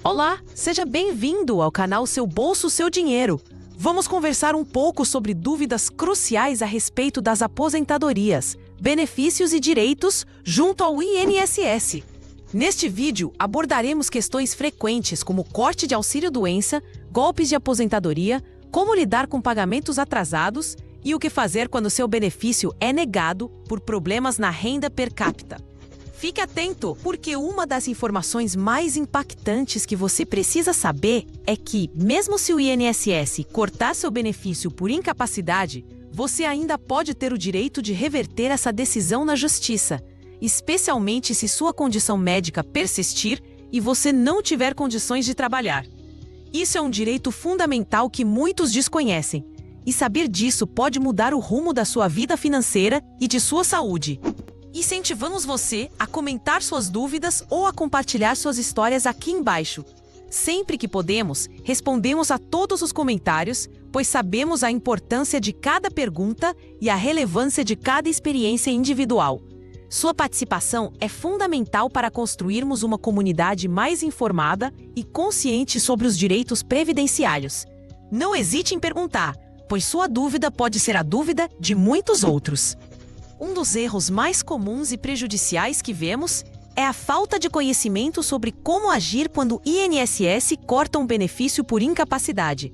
Olá, seja bem-vindo ao canal Seu Bolso, Seu Dinheiro. Vamos conversar um pouco sobre dúvidas cruciais a respeito das aposentadorias, benefícios e direitos junto ao INSS. Neste vídeo, abordaremos questões frequentes como corte de auxílio-doença, golpes de aposentadoria, como lidar com pagamentos atrasados e o que fazer quando seu benefício é negado por problemas na renda per capita. Fique atento, porque uma das informações mais impactantes que você precisa saber é que, mesmo se o INSS cortar seu benefício por incapacidade, você ainda pode ter o direito de reverter essa decisão na justiça, especialmente se sua condição médica persistir e você não tiver condições de trabalhar. Isso é um direito fundamental que muitos desconhecem, e saber disso pode mudar o rumo da sua vida financeira e de sua saúde. Incentivamos você a comentar suas dúvidas ou a compartilhar suas histórias aqui embaixo. Sempre que podemos, respondemos a todos os comentários, pois sabemos a importância de cada pergunta e a relevância de cada experiência individual. Sua participação é fundamental para construirmos uma comunidade mais informada e consciente sobre os direitos previdenciários. Não hesite em perguntar, pois sua dúvida pode ser a dúvida de muitos outros. Um dos erros mais comuns e prejudiciais que vemos é a falta de conhecimento sobre como agir quando o INSS corta um benefício por incapacidade.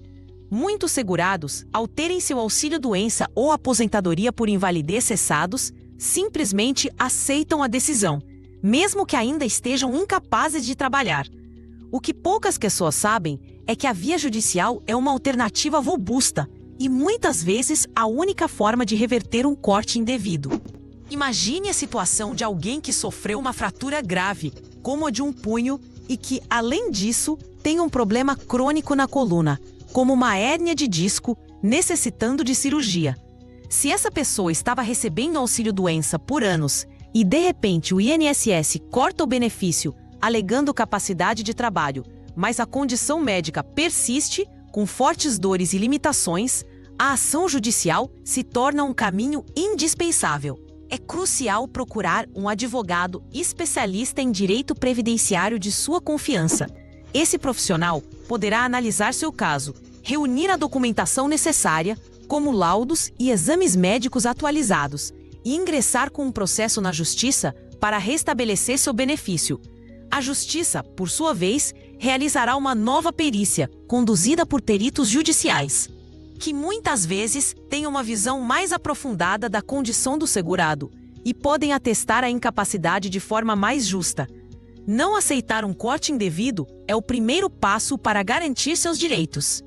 Muitos segurados, ao terem seu auxílio-doença ou aposentadoria por invalidez cessados, simplesmente aceitam a decisão, mesmo que ainda estejam incapazes de trabalhar. O que poucas pessoas sabem é que a via judicial é uma alternativa robusta e muitas vezes a única forma de reverter um corte indevido. Imagine a situação de alguém que sofreu uma fratura grave, como a de um punho, e que, além disso, tem um problema crônico na coluna, como uma hérnia de disco, necessitando de cirurgia. Se essa pessoa estava recebendo auxílio-doença por anos e, de repente, o INSS corta o benefício, alegando capacidade de trabalho, mas a condição médica persiste, com fortes dores e limitações, a ação judicial se torna um caminho indispensável. É crucial procurar um advogado especialista em direito previdenciário de sua confiança. Esse profissional poderá analisar seu caso, reunir a documentação necessária, como laudos e exames médicos atualizados, e ingressar com um processo na Justiça para restabelecer seu benefício. A Justiça, por sua vez, realizará uma nova perícia, conduzida por peritos judiciais, que muitas vezes têm uma visão mais aprofundada da condição do segurado e podem atestar a incapacidade de forma mais justa. Não aceitar um corte indevido é o primeiro passo para garantir seus direitos.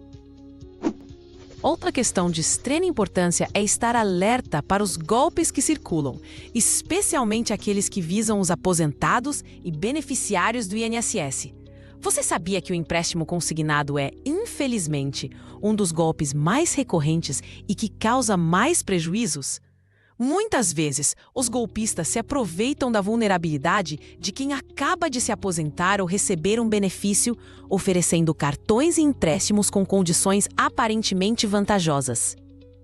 Outra questão de extrema importância é estar alerta para os golpes que circulam, especialmente aqueles que visam os aposentados e beneficiários do INSS. Você sabia que o empréstimo consignado é, infelizmente, um dos golpes mais recorrentes e que causa mais prejuízos? Muitas vezes, os golpistas se aproveitam da vulnerabilidade de quem acaba de se aposentar ou receber um benefício, oferecendo cartões e empréstimos com condições aparentemente vantajosas,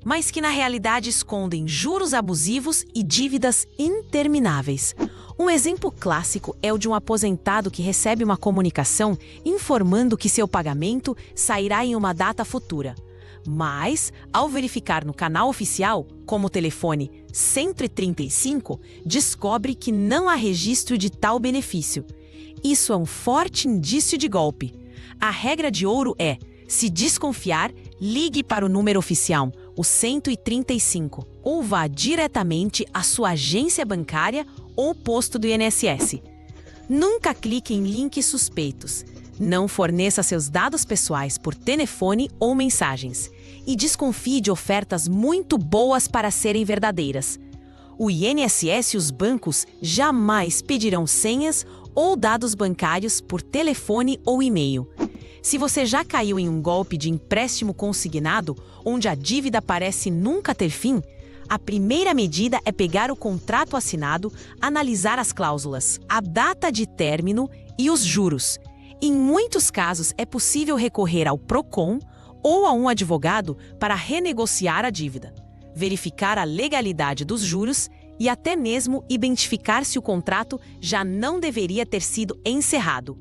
mas que na realidade escondem juros abusivos e dívidas intermináveis. Um exemplo clássico é o de um aposentado que recebe uma comunicação informando que seu pagamento sairá em uma data futura. Mas, ao verificar no canal oficial, como o telefone 135, descobre que não há registro de tal benefício. Isso é um forte indício de golpe. A regra de ouro é: se desconfiar, ligue para o número oficial, o 135, ou vá diretamente à sua agência bancária ou posto do INSS. Nunca clique em links suspeitos. Não forneça seus dados pessoais por telefone ou mensagens. E desconfie de ofertas muito boas para serem verdadeiras. O INSS e os bancos jamais pedirão senhas ou dados bancários por telefone ou e-mail. Se você já caiu em um golpe de empréstimo consignado, onde a dívida parece nunca ter fim, a primeira medida é pegar o contrato assinado, analisar as cláusulas, a data de término e os juros. Em muitos casos, é possível recorrer ao PROCON ou a um advogado para renegociar a dívida, verificar a legalidade dos juros e até mesmo identificar se o contrato já não deveria ter sido encerrado.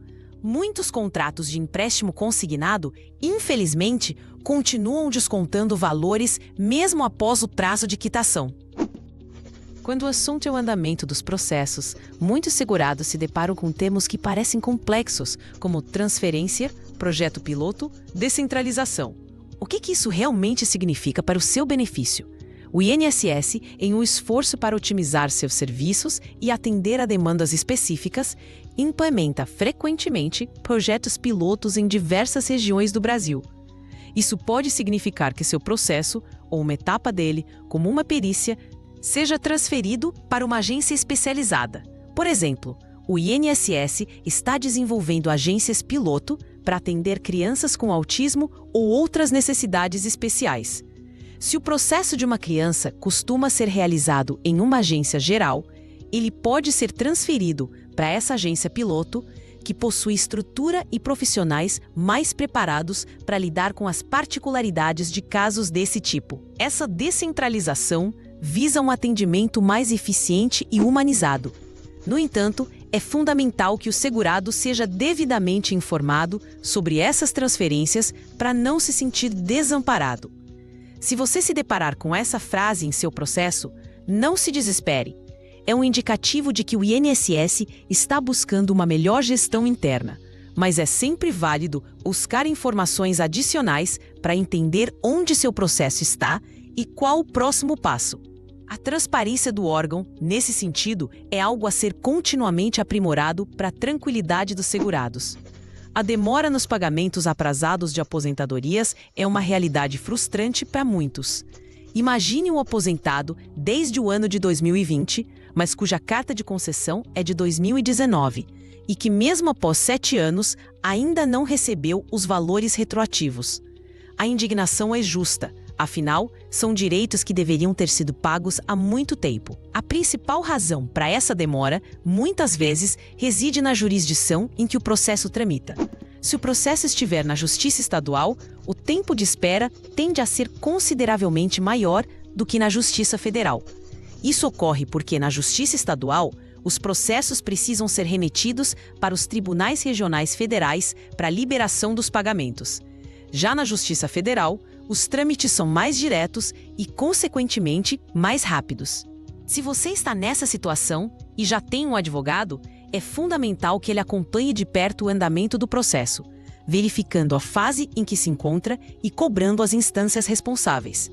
Muitos contratos de empréstimo consignado, infelizmente, continuam descontando valores mesmo após o prazo de quitação. Quando o assunto é o andamento dos processos, muitos segurados se deparam com termos que parecem complexos, como transferência, projeto piloto, descentralização. O que isso realmente significa para o seu benefício? O INSS, em um esforço para otimizar seus serviços e atender a demandas específicas, implementa frequentemente projetos pilotos em diversas regiões do Brasil. Isso pode significar que seu processo, ou uma etapa dele, como uma perícia, seja transferido para uma agência especializada. Por exemplo, o INSS está desenvolvendo agências piloto para atender crianças com autismo ou outras necessidades especiais. Se o processo de uma criança costuma ser realizado em uma agência geral, ele pode ser transferido para essa agência piloto, que possui estrutura e profissionais mais preparados para lidar com as particularidades de casos desse tipo. Essa descentralização visa um atendimento mais eficiente e humanizado. No entanto, é fundamental que o segurado seja devidamente informado sobre essas transferências para não se sentir desamparado. Se você se deparar com essa frase em seu processo, não se desespere. É um indicativo de que o INSS está buscando uma melhor gestão interna, mas é sempre válido buscar informações adicionais para entender onde seu processo está e qual o próximo passo. A transparência do órgão, nesse sentido, é algo a ser continuamente aprimorado para a tranquilidade dos segurados. A demora nos pagamentos atrasados de aposentadorias é uma realidade frustrante para muitos. Imagine um aposentado desde o ano de 2020, mas cuja carta de concessão é de 2019, e que mesmo após 7 anos ainda não recebeu os valores retroativos. A indignação é justa, afinal, são direitos que deveriam ter sido pagos há muito tempo. A principal razão para essa demora, muitas vezes, reside na jurisdição em que o processo tramita. Se o processo estiver na Justiça Estadual, o tempo de espera tende a ser consideravelmente maior do que na Justiça Federal. Isso ocorre porque, na Justiça Estadual, os processos precisam ser remetidos para os tribunais regionais federais para a liberação dos pagamentos. Já na Justiça Federal, os trâmites são mais diretos e, consequentemente, mais rápidos. Se você está nessa situação e já tem um advogado, é fundamental que ele acompanhe de perto o andamento do processo, verificando a fase em que se encontra e cobrando as instâncias responsáveis.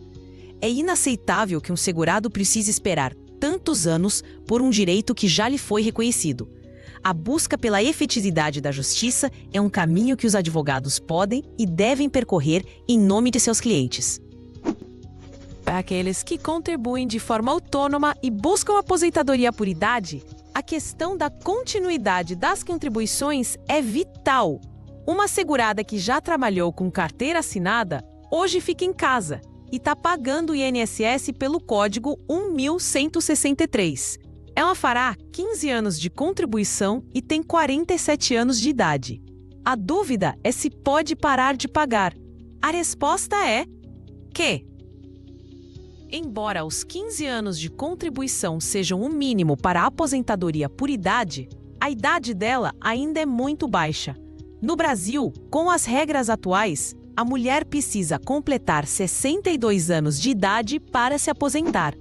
É inaceitável que um segurado precise esperar tantos anos por um direito que já lhe foi reconhecido. A busca pela efetividade da justiça é um caminho que os advogados podem e devem percorrer em nome de seus clientes. Para aqueles que contribuem de forma autônoma e buscam aposentadoria por idade, a questão da continuidade das contribuições é vital. Uma segurada que já trabalhou com carteira assinada, hoje fica em casa e está pagando o INSS pelo código 1163. Ela fará 15 anos de contribuição e tem 47 anos de idade. A dúvida é se pode parar de pagar. A resposta é que, embora os 15 anos de contribuição sejam o mínimo para a aposentadoria por idade, a idade dela ainda é muito baixa. No Brasil, com as regras atuais, a mulher precisa completar 62 anos de idade para se aposentar.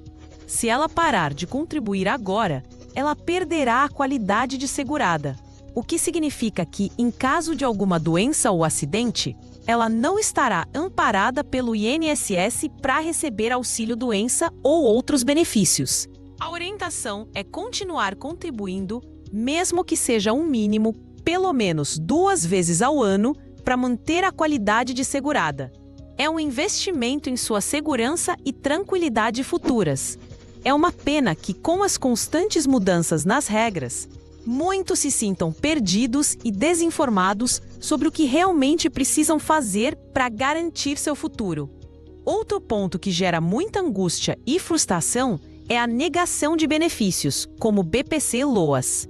Se ela parar de contribuir agora, ela perderá a qualidade de segurada, o que significa que, em caso de alguma doença ou acidente, ela não estará amparada pelo INSS para receber auxílio-doença ou outros benefícios. A orientação é continuar contribuindo, mesmo que seja um mínimo, pelo menos 2 vezes ao ano, para manter a qualidade de segurada. É um investimento em sua segurança e tranquilidade futuras. É uma pena que, com as constantes mudanças nas regras, muitos se sintam perdidos e desinformados sobre o que realmente precisam fazer para garantir seu futuro. Outro ponto que gera muita angústia e frustração é a negação de benefícios, como BPC-LOAS.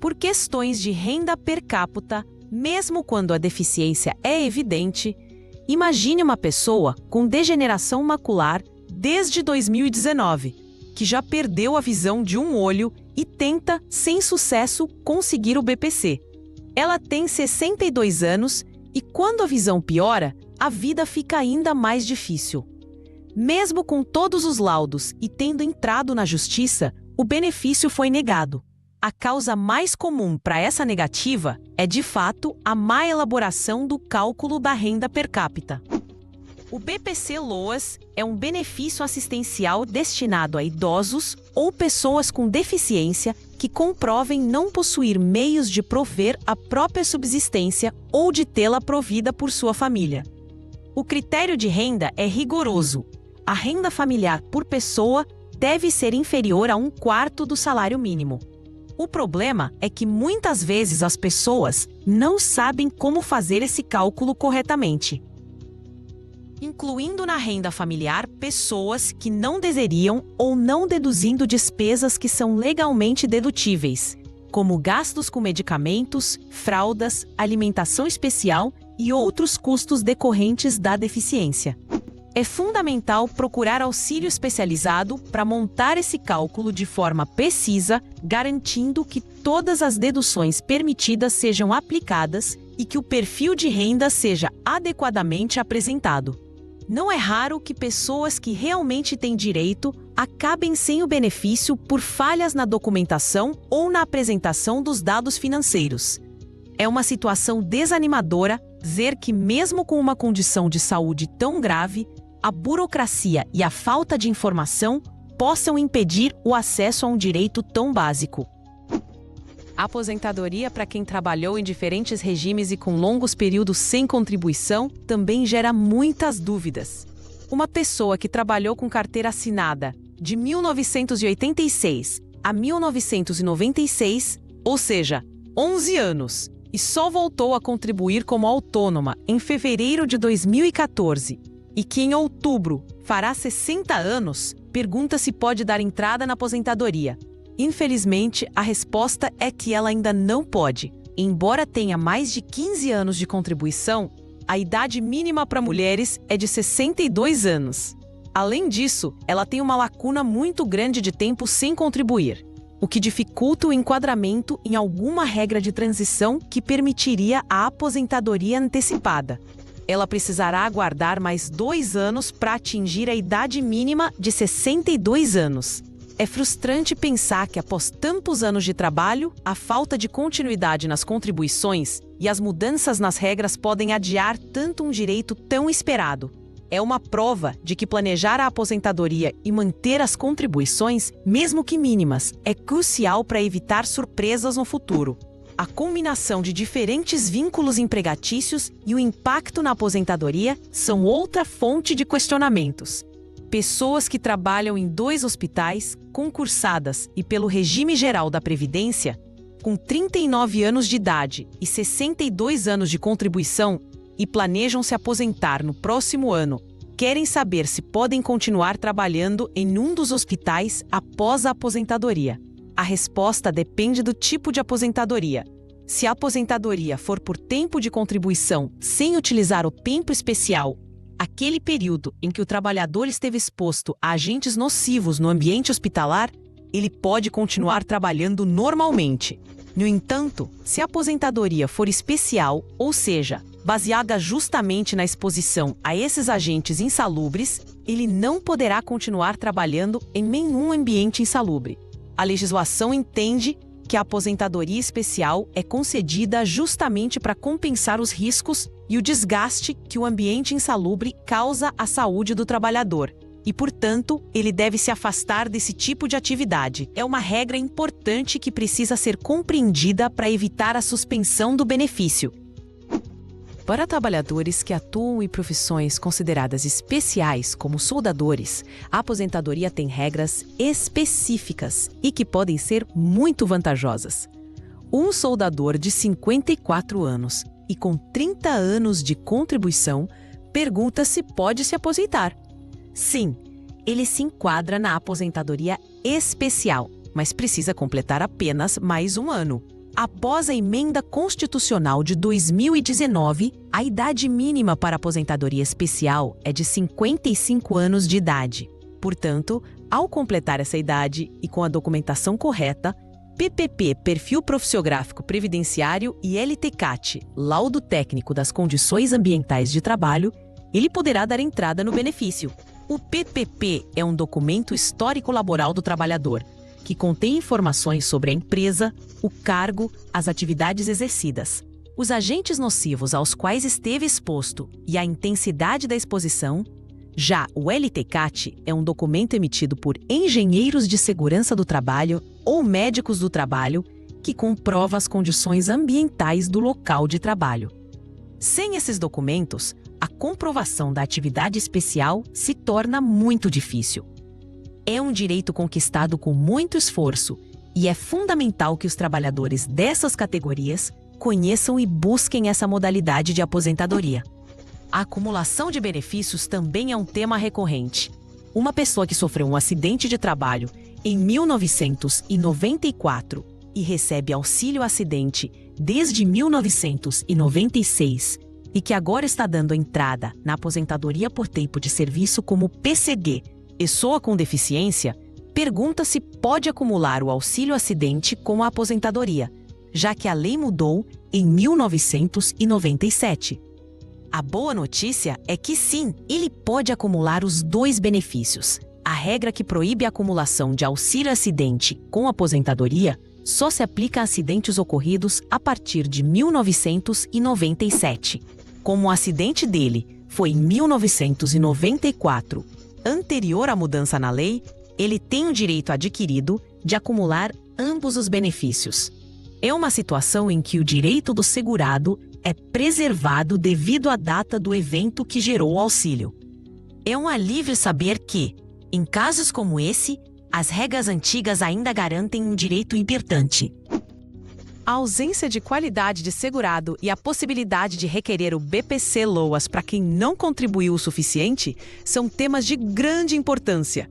Por questões de renda per capita, mesmo quando a deficiência é evidente, imagine uma pessoa com degeneração macular desde 2019, que já perdeu a visão de um olho e tenta, sem sucesso, conseguir o BPC. Ela tem 62 anos e quando a visão piora, a vida fica ainda mais difícil. Mesmo com todos os laudos e tendo entrado na justiça, o benefício foi negado. A causa mais comum para essa negativa é, de fato, a má elaboração do cálculo da renda per capita. O BPC-Loas é um benefício assistencial destinado a idosos ou pessoas com deficiência que comprovem não possuir meios de prover a própria subsistência ou de tê-la provida por sua família. O critério de renda é rigoroso. A renda familiar por pessoa deve ser inferior a 1/4 do salário mínimo. O problema é que muitas vezes as pessoas não sabem como fazer esse cálculo corretamente, incluindo na renda familiar pessoas que não desejariam ou não deduzindo despesas que são legalmente dedutíveis, como gastos com medicamentos, fraldas, alimentação especial e outros custos decorrentes da deficiência. É fundamental procurar auxílio especializado para montar esse cálculo de forma precisa, garantindo que todas as deduções permitidas sejam aplicadas e que o perfil de renda seja adequadamente apresentado. Não é raro que pessoas que realmente têm direito acabem sem o benefício por falhas na documentação ou na apresentação dos dados financeiros. É uma situação desanimadora ver que, mesmo com uma condição de saúde tão grave, a burocracia e a falta de informação possam impedir o acesso a um direito tão básico. A aposentadoria para quem trabalhou em diferentes regimes e com longos períodos sem contribuição também gera muitas dúvidas. Uma pessoa que trabalhou com carteira assinada de 1986 a 1996, ou seja, 11 anos, e só voltou a contribuir como autônoma em fevereiro de 2014, e que em outubro fará 60 anos, pergunta se pode dar entrada na aposentadoria. Infelizmente, a resposta é que ela ainda não pode. Embora tenha mais de 15 anos de contribuição, a idade mínima para mulheres é de 62 anos. Além disso, ela tem uma lacuna muito grande de tempo sem contribuir, o que dificulta o enquadramento em alguma regra de transição que permitiria a aposentadoria antecipada. Ela precisará aguardar mais 2 anos para atingir a idade mínima de 62 anos. É frustrante pensar que, após tantos anos de trabalho, a falta de continuidade nas contribuições e as mudanças nas regras podem adiar tanto um direito tão esperado. É uma prova de que planejar a aposentadoria e manter as contribuições, mesmo que mínimas, é crucial para evitar surpresas no futuro. A combinação de diferentes vínculos empregatícios e o impacto na aposentadoria são outra fonte de questionamentos. Pessoas que trabalham em 2 hospitais, concursadas e pelo regime geral da Previdência, com 39 anos de idade e 62 anos de contribuição e planejam se aposentar no próximo ano, querem saber se podem continuar trabalhando em um dos hospitais após a aposentadoria. A resposta depende do tipo de aposentadoria. Se a aposentadoria for por tempo de contribuição sem utilizar o tempo especial, aquele período em que o trabalhador esteve exposto a agentes nocivos no ambiente hospitalar, ele pode continuar trabalhando normalmente. No entanto, se a aposentadoria for especial, ou seja, baseada justamente na exposição a esses agentes insalubres, ele não poderá continuar trabalhando em nenhum ambiente insalubre. A legislação entende que a aposentadoria especial é concedida justamente para compensar os riscos e o desgaste que o ambiente insalubre causa à saúde do trabalhador. E, portanto, ele deve se afastar desse tipo de atividade. É uma regra importante que precisa ser compreendida para evitar a suspensão do benefício. Para trabalhadores que atuam em profissões consideradas especiais, como soldadores, a aposentadoria tem regras específicas e que podem ser muito vantajosas. Um soldador de 54 anos e com 30 anos de contribuição pergunta se pode se aposentar. Sim, ele se enquadra na aposentadoria especial, mas precisa completar apenas mais 1 ano. Após a emenda constitucional de 2019, a idade mínima para aposentadoria especial é de 55 anos de idade. Portanto, ao completar essa idade e com a documentação correta, PPP, Perfil Profissiográfico Previdenciário, e LTCAT, Laudo Técnico das Condições Ambientais de Trabalho, ele poderá dar entrada no benefício. O PPP é um documento histórico laboral do trabalhador, que contém informações sobre a empresa, o cargo, as atividades exercidas, os agentes nocivos aos quais esteve exposto e a intensidade da exposição. Já o LTCAT é um documento emitido por engenheiros de segurança do trabalho ou médicos do trabalho que comprova as condições ambientais do local de trabalho. Sem esses documentos, a comprovação da atividade especial se torna muito difícil. É um direito conquistado com muito esforço e é fundamental que os trabalhadores dessas categorias conheçam e busquem essa modalidade de aposentadoria. A acumulação de benefícios também é um tema recorrente. Uma pessoa que sofreu um acidente de trabalho em 1994 e recebe auxílio acidente desde 1996 e que agora está dando entrada na aposentadoria por tempo de serviço como PCD e soa com deficiência, pergunta se pode acumular o auxílio acidente com a aposentadoria, já que a lei mudou em 1997. A boa notícia é que sim, ele pode acumular os dois benefícios. A regra que proíbe a acumulação de auxílio acidente com aposentadoria só se aplica a acidentes ocorridos a partir de 1997. Como o acidente dele foi em 1994, anterior à mudança na lei, ele tem o direito adquirido de acumular ambos os benefícios. É uma situação em que o direito do segurado é preservado devido à data do evento que gerou o auxílio. É um alívio saber que, em casos como esse, as regras antigas ainda garantem um direito importante. A ausência de qualidade de segurado e a possibilidade de requerer o BPC-LOAS para quem não contribuiu o suficiente são temas de grande importância.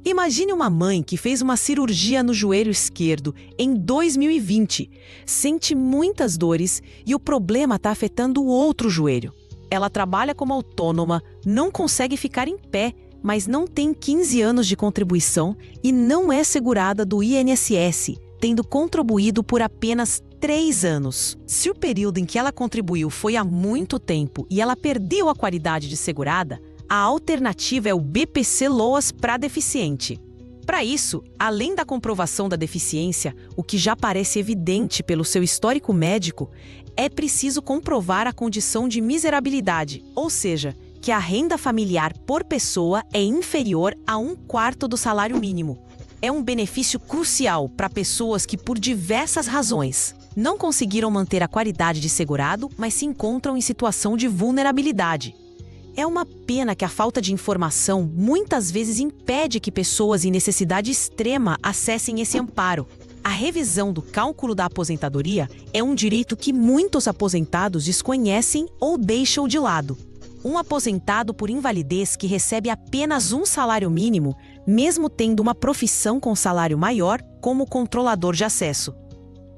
Imagine uma mãe que fez uma cirurgia no joelho esquerdo em 2020, sente muitas dores e o problema está afetando o outro joelho. Ela trabalha como autônoma, não consegue ficar em pé, mas não tem 15 anos de contribuição e não é segurada do INSS, tendo contribuído por apenas 3 anos. Se o período em que ela contribuiu foi há muito tempo e ela perdeu a qualidade de segurada, a alternativa é o BPC-LOAS para deficiente. Para isso, além da comprovação da deficiência, o que já parece evidente pelo seu histórico médico, é preciso comprovar a condição de miserabilidade, ou seja, que a renda familiar por pessoa é inferior a 1/4 do salário mínimo. É um benefício crucial para pessoas que, por diversas razões, não conseguiram manter a qualidade de segurado, mas se encontram em situação de vulnerabilidade. É uma pena que a falta de informação muitas vezes impede que pessoas em necessidade extrema acessem esse amparo. A revisão do cálculo da aposentadoria é um direito que muitos aposentados desconhecem ou deixam de lado. Um aposentado por invalidez que recebe apenas um salário mínimo, mesmo tendo uma profissão com salário maior, como controlador de acesso.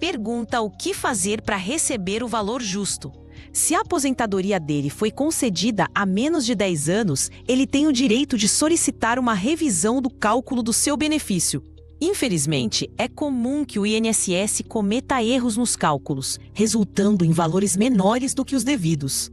Pergunta o que fazer para receber o valor justo. Se a aposentadoria dele foi concedida há menos de 10 anos, ele tem o direito de solicitar uma revisão do cálculo do seu benefício. Infelizmente, é comum que o INSS cometa erros nos cálculos, resultando em valores menores do que os devidos.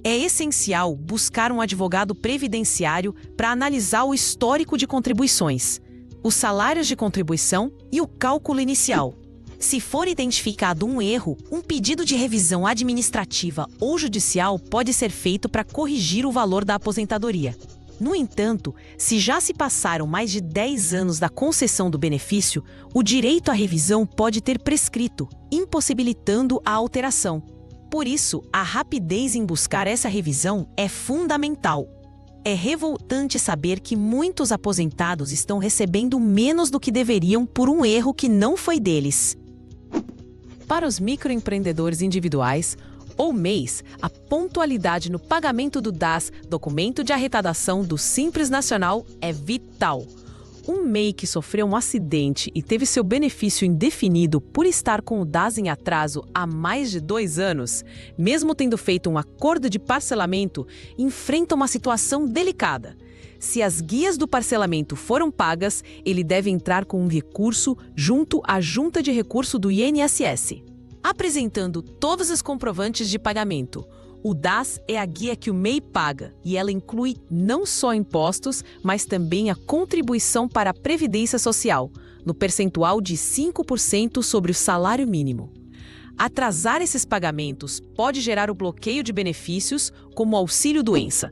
É essencial buscar um advogado previdenciário para analisar o histórico de contribuições, os salários de contribuição e o cálculo inicial. Se for identificado um erro, um pedido de revisão administrativa ou judicial pode ser feito para corrigir o valor da aposentadoria. No entanto, se já se passaram mais de 10 anos da concessão do benefício, o direito à revisão pode ter prescrito, impossibilitando a alteração. Por isso, a rapidez em buscar essa revisão é fundamental. É revoltante saber que muitos aposentados estão recebendo menos do que deveriam por um erro que não foi deles. Para os microempreendedores individuais, ou MEIs, a pontualidade no pagamento do DAS, Documento de Arrecadação do Simples Nacional, é vital. Um MEI que sofreu um acidente e teve seu benefício indefinido por estar com o DAS em atraso há mais de 2 anos, mesmo tendo feito um acordo de parcelamento, enfrenta uma situação delicada. Se as guias do parcelamento foram pagas, ele deve entrar com um recurso junto à Junta de Recurso do INSS, apresentando todos os comprovantes de pagamento. O DAS é a guia que o MEI paga e ela inclui não só impostos, mas também a contribuição para a Previdência Social, no percentual de 5% sobre o salário mínimo. Atrasar esses pagamentos pode gerar o bloqueio de benefícios, como o auxílio-doença.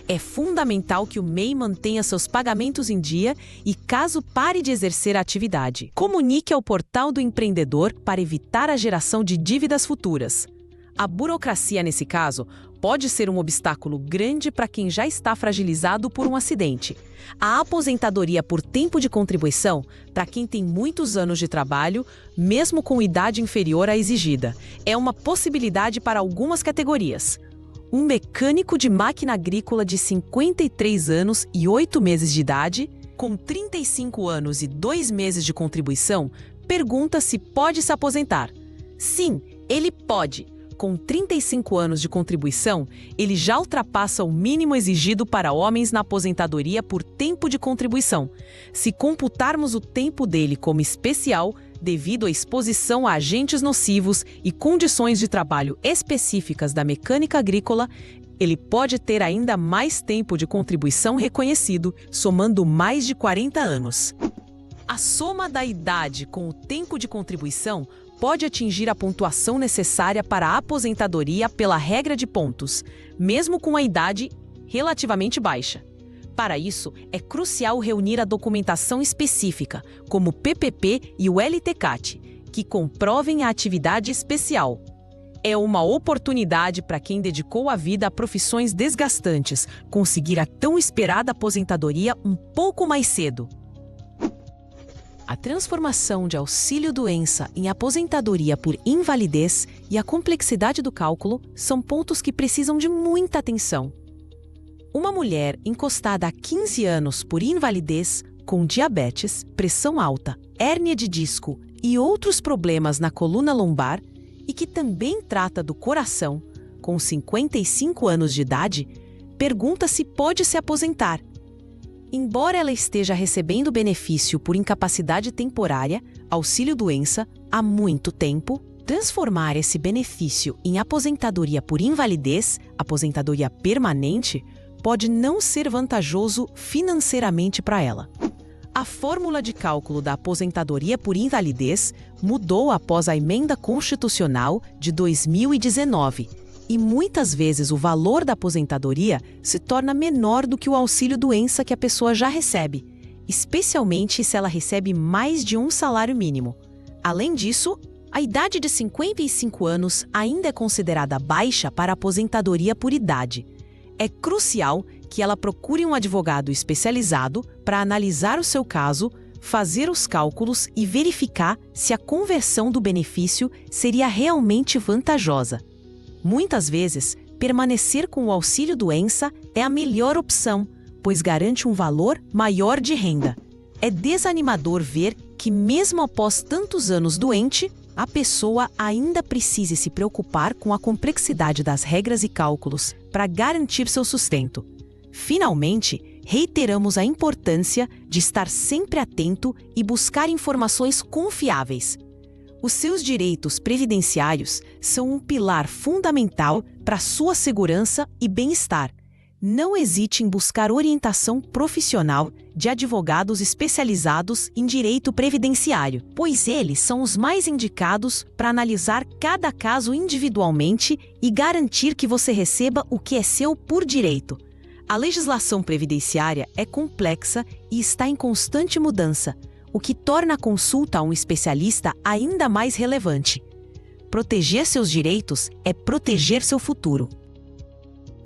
É fundamental que o MEI mantenha seus pagamentos em dia e, caso pare de exercer a atividade, comunique ao portal do empreendedor para evitar a geração de dívidas futuras. A burocracia, nesse caso, pode ser um obstáculo grande para quem já está fragilizado por um acidente. A aposentadoria por tempo de contribuição, para quem tem muitos anos de trabalho, mesmo com idade inferior à exigida, é uma possibilidade para algumas categorias. Um mecânico de máquina agrícola de 53 anos e 8 meses de idade, com 35 anos e 2 meses de contribuição, pergunta se pode se aposentar. Sim, ele pode. Com 35 anos de contribuição, ele já ultrapassa o mínimo exigido para homens na aposentadoria por tempo de contribuição. Se computarmos o tempo dele como especial, devido à exposição a agentes nocivos e condições de trabalho específicas da mecânica agrícola, ele pode ter ainda mais tempo de contribuição reconhecido, somando mais de 40 anos. A soma da idade com o tempo de contribuição pode atingir a pontuação necessária para a aposentadoria pela regra de pontos, mesmo com a idade relativamente baixa. Para isso, é crucial reunir a documentação específica, como o PPP e o LTCAT, que comprovem a atividade especial. É uma oportunidade para quem dedicou a vida a profissões desgastantes conseguir a tão esperada aposentadoria um pouco mais cedo. A transformação de auxílio-doença em aposentadoria por invalidez e a complexidade do cálculo são pontos que precisam de muita atenção. Uma mulher encostada há 15 anos por invalidez, com diabetes, pressão alta, hérnia de disco e outros problemas na coluna lombar, e que também trata do coração, com 55 anos de idade, pergunta se pode se aposentar. Embora ela esteja recebendo benefício por incapacidade temporária, auxílio-doença, há muito tempo, transformar esse benefício em aposentadoria por invalidez, aposentadoria permanente, pode não ser vantajoso financeiramente para ela. A fórmula de cálculo da aposentadoria por invalidez mudou após a emenda constitucional de 2019, e muitas vezes o valor da aposentadoria se torna menor do que o auxílio-doença que a pessoa já recebe, especialmente se ela recebe mais de um salário mínimo. Além disso, a idade de 55 anos ainda é considerada baixa para a aposentadoria por idade. É crucial que ela procure um advogado especializado para analisar o seu caso, fazer os cálculos e verificar se a conversão do benefício seria realmente vantajosa. Muitas vezes, permanecer com o auxílio-doença é a melhor opção, pois garante um valor maior de renda. É desanimador ver que, mesmo após tantos anos doente, a pessoa ainda precise se preocupar com a complexidade das regras e cálculos para garantir seu sustento. Finalmente, reiteramos a importância de estar sempre atento e buscar informações confiáveis. Os seus direitos previdenciários são um pilar fundamental para sua segurança e bem-estar. Não hesite em buscar orientação profissional de advogados especializados em direito previdenciário, pois eles são os mais indicados para analisar cada caso individualmente e garantir que você receba o que é seu por direito. A legislação previdenciária é complexa e está em constante mudança, o que torna a consulta a um especialista ainda mais relevante. Proteger seus direitos é proteger seu futuro.